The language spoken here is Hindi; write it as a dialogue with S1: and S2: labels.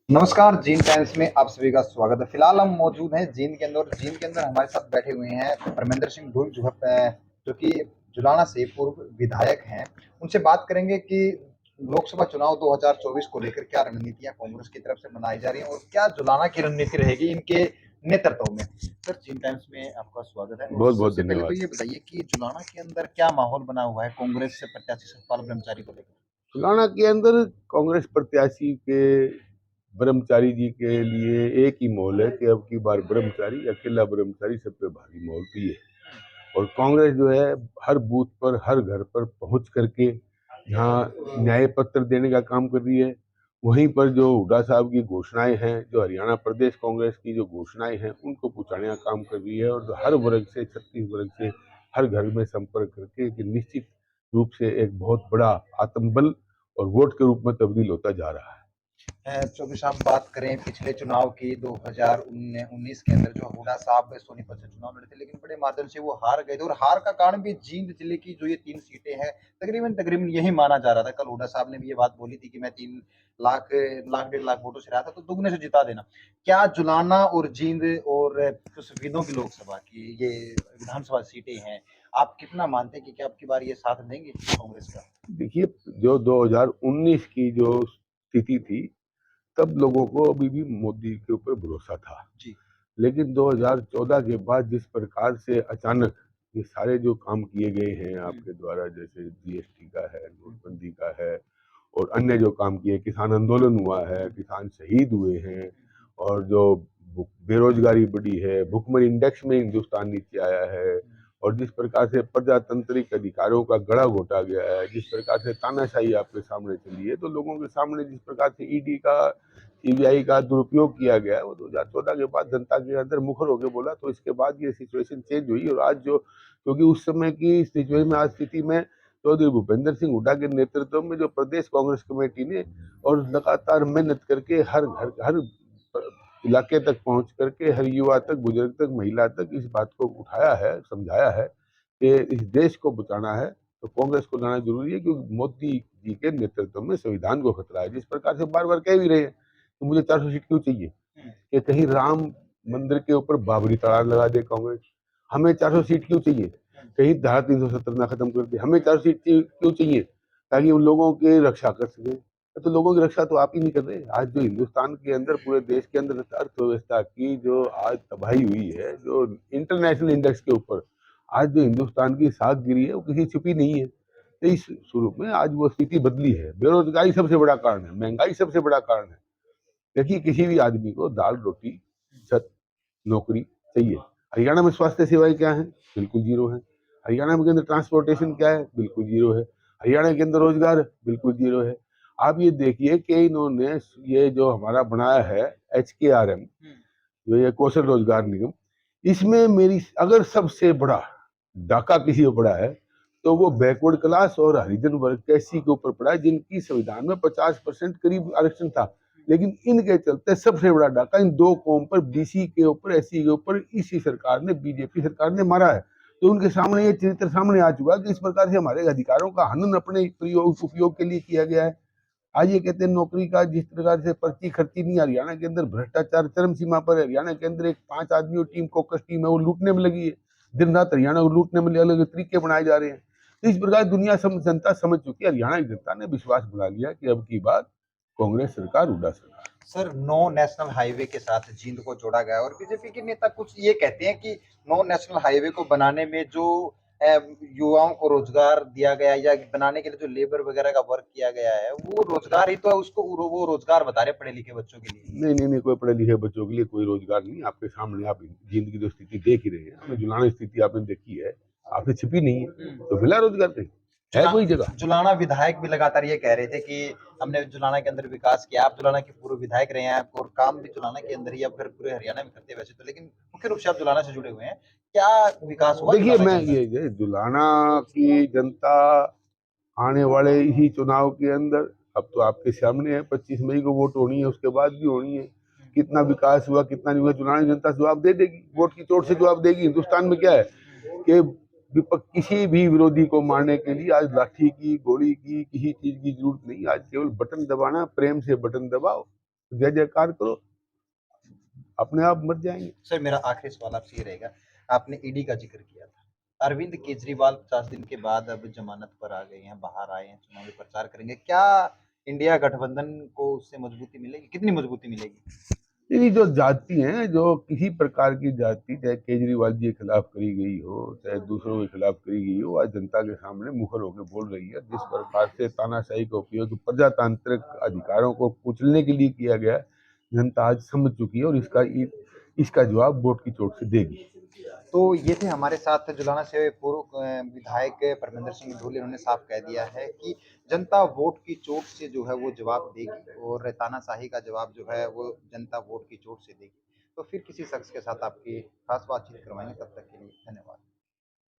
S1: नमस्कार, जीन टाइम्स में आप सभी का स्वागत है। फिलहाल हम मौजूद हैं जींद के अंदर और जींद के अंदर हमारे साथ बैठे हुए हैं परमेंद्र सिंह ढूल जो कि जुलाना से पूर्व विधायक हैं। उनसे बात करेंगे कि लोकसभा चुनाव 2024 को लेकर क्या रणनीतियां कांग्रेस की तरफ से बनाई जा रही हैं और क्या जुलाना की रणनीति रहेगी इनके नेतृत्व में। सर, जीन टाइम्स में आपका स्वागत है और
S2: बहुत बहुत
S1: सबसे पहले तो
S2: धन्यवाद।
S1: ये बताइए कि जुलाना के अंदर क्या माहौल बना हुआ है कांग्रेस से प्रत्याशी सतपाल ब्रह्मचारी को लेकर।
S2: सुलाना के अंदर कांग्रेस प्रत्याशी के ब्रह्मचारी जी के लिए एक ही मॉल है कि अब की बार ब्रह्मचारी अकेला ब्रह्मचारी सब पे भारी मॉल भी है। और कांग्रेस जो है हर बूथ पर हर घर पर पहुंच करके यहाँ न्याय पत्र देने का काम कर रही है। वहीं पर जो हुड्डा साहब की घोषणाएं हैं, जो हरियाणा प्रदेश कांग्रेस की जो घोषणाएं हैं, उनको पहुंचाने का काम कर रही है। और हर वर्ग से, 36 वर्ग से हर घर में संपर्क करके कि निश्चित रूप से एक बहुत बड़ा आत्मबल और वोट के रूप में तब्दील होता जा रहा है।
S1: चौबे साहब, बात करें पिछले चुनाव की 2019 के अंदर जो हुड्डा साहब सोनीपत से चुनाव लड़े थे, लेकिन बड़े माध्यम से वो हार गए थे और हार का कारण भी जींद जिले की जो ये 3 सीटें हैं, तकरीबन यही माना जा रहा था। कल हुड्डा साहब ने भी ये बात बोली थी कि मैं 3 लाख 1.5 लाख वोटों से रहा था, तो दुगने से जिता देना। क्या जुलाना और जींद और सुसफीदों की लोकसभा की ये विधानसभा सीटें हैं, आप कितना मानते हैं कि क्या अब की बार ये साथ देंगे कांग्रेस का?
S2: देखिए, जो 2019 की जो स्थिति थी, तब लोगों को अभी भी मोदी के ऊपर भरोसा था।
S1: जी।
S2: लेकिन 2014 के बाद जिस प्रकार से अचानक ये सारे जो काम किए गए हैं आपके द्वारा, जैसे जीएसटी का है, नोटबंदी का है, और अन्य जो काम किए, किसान आंदोलन हुआ है, किसान शहीद हुए हैं, और जो बेरोजगारी बढ़ी है, भुखमरी इंडेक्स में हिंदुस्तान नीचे आया है, और जिस प्रकार से प्रजातांत्रिक अधिकारों का गड़ा घोटा गया है, जिस प्रकार से तानाशाही आपके सामने चली है, तो लोगों के सामने जिस प्रकार से ईडी का, सीबीआई का दुरुपयोग किया गया है, वो 2014 के बाद जनता के अंदर मुखर होकर बोला। तो इसके बाद ये सिचुएशन चेंज हुई। और आज जो, क्योंकि उस समय की सिचुएशन में, आज स्थिति में चौधरी भूपेंद्र सिंह हुड्डा के नेतृत्व में जो प्रदेश कांग्रेस कमेटी ने और लगातार मेहनत करके हर घर, हर इलाके तक पहुंच करके, हर युवा तक, बुजुर्ग तक, महिला तक इस बात को उठाया है, समझाया है कि इस देश को बचाना है तो कांग्रेस को लाना जरूरी है, क्योंकि मोदी जी के नेतृत्व में संविधान को खतरा है। जिस प्रकार से बार बार कह भी रहे हैं तो मुझे 400 सीट क्यों चाहिए, कि कहीं राम मंदिर के ऊपर बाबरी तड़ार लगा दे कांग्रेस। हमें 400 सीट क्यों चाहिए, कहीं धारा 370 ना खत्म कर दे। हमें 400 सीट क्यों चाहिए, ताकि उन लोगों की रक्षा कर सके। तो लोगों की रक्षा तो आप ही नहीं कर रहे। आज जो हिंदुस्तान के अंदर, पूरे देश के अंदर अर्थव्यवस्था की जो आज तबाही हुई है, जो इंटरनेशनल इंडेक्स के ऊपर आज जो हिंदुस्तान की साख गिरी है, वो किसी छुपी नहीं है। तो इस स्वरूप में आज वो स्थिति बदली है। बेरोजगारी सबसे बड़ा कारण है, महंगाई सबसे बड़ा कारण है। देखिए, किसी भी आदमी को दाल रोटी छत नौकरी चाहिए। हरियाणा में स्वास्थ्य सेवाएं क्या हैं? बिल्कुल जीरो है। हरियाणा के अंदर ट्रांसपोर्टेशन क्या है? बिल्कुल जीरो है। हरियाणा के अंदर रोजगार बिल्कुल जीरो है। आप ये देखिए कि इन्होंने ये जो हमारा बनाया है HKRM, जो ये कौशल रोजगार निगम, इसमें मेरी अगर सबसे बड़ा डाका किसी को पड़ा है तो वो बैकवर्ड क्लास और हरिजन वर्ग कैसी के ऊपर पड़ा है, जिनकी संविधान में 50% करीब आरक्षण था। लेकिन इनके चलते सबसे बड़ा डाका इन दो कौम पर, BC के ऊपर, SC के ऊपर, इसी सरकार ने, बीजेपी सरकार ने मारा है। तो उनके सामने ये चरित्र सामने आ चुका है कि इस प्रकार से हमारे अधिकारों का हनन अपने प्रयोग उपयोग के लिए किया गया है। आज ये कहते हैं नौकरी का, जिस प्रकार से पर्ची खर्ची नहीं, हरियाणा के अंदर भ्रष्टाचार चरम सीमा पर है। हरियाणा के अंदर एक 5 आदमियों टीम, कोकस टीम है, वो लूटने में लगी है। दिन रात हरियाणा को लूटने में अलग अलग तरीके बनाए जा रहे हैं। तो इस प्रकार दुनिया जनता समझ चुकी है। हरियाणा की जनता ने विश्वास बना लिया कि अब की बात कांग्रेस सरकार, हुड्डा सरकार।
S1: सर, नौ नेशनल हाईवे के साथ जींद को जोड़ा गया और बीजेपी के नेता कुछ ये कहते हैं कि नौ नेशनल हाईवे को बनाने में जो युवाओं को रोजगार दिया गया या बनाने के लिए जो लेबर वगैरह का वर्क किया गया है, वो रोजगार ही तो है। उसको वो रोजगार बता रहे पढ़े लिखे बच्चों के लिए।
S2: नहीं नहीं नहीं, कोई पढ़े लिखे बच्चों के लिए कोई रोजगार नहीं। आपके सामने, आप जिंदगी जो स्थिति देख ही रहे हैं, हमें जुलाना स्थिति आपने देखी है, आपने छिपी नहीं है। तो मिला रोजगार कहीं है कोई जगह?
S1: जुलाना विधायक भी लगातार ये कह रहे थे कि हमने जुलाना के अंदर विकास किया। आप जुलाना के पूर्व विधायक रहे हैं और काम भी जुलाना के अंदर ही या फिर पूरे हरियाणा में करते हैं वैसे तो, लेकिन मुख्य रूप से आप जुलाना से जुड़े हुए हैं। क्या विकास हुआ
S2: देखिए,
S1: जुलाना के
S2: मैं
S1: अंदर?
S2: ये जुलाना की जनता आने वाले ही चुनाव के अंदर, अब तो आपके सामने है, 25 मई को वोट होनी है, उसके बाद भी होनी है। कितना विकास हुआ कितना नहीं हुआ, जुलाना जनता जवाब दे देगी, वोट की चोट से जवाब देगी। हिंदुस्तान में क्या है कि किसी भी विरोधी को मारने के लिए आज लाठी की, गोली की, किसी चीज की जरूरत नहीं। आज केवल बटन दबाना, प्रेम से बटन दबाओ, जय जयकार करो, अपने आप मर जाएंगे।
S1: सर मेरा आखिरी सवाल आपसे ये रहेगा, आपने ईडी का जिक्र किया था। अरविंद केजरीवाल 50 दिन के बाद अब जमानत पर आ गए हैं, बाहर आए हैं, चुनावी प्रचार करेंगे। क्या इंडिया गठबंधन को उससे मजबूती मिलेगी? कितनी मजबूती मिलेगी?
S2: ये जो जाति हैं, जो किसी प्रकार की जाति, चाहे केजरीवाल जी के खिलाफ करी गई हो, चाहे दूसरों के खिलाफ करी गई हो, आज जनता के सामने मुखर होकर बोल रही है। जिस प्रकार से तानाशाही का उपयोग प्रजातांत्रिक अधिकारों को कुचलने के लिए किया गया, जनता आज समझ चुकी है और इसका जवाब वोट की चोट से देगी।
S1: तो ये थे हमारे साथ जुलाना से पूर्व विधायक परमिंदर सिंह ढोले। उन्होंने साफ कह दिया है कि जनता वोट की चोट से जो है वो जवाब देगी, और तानाशाही का जवाब जो है वो जनता वोट की चोट से देगी। तो फिर किसी शख्स के साथ आपकी खास बातचीत करवाएंगे, तब तक के लिए धन्यवाद।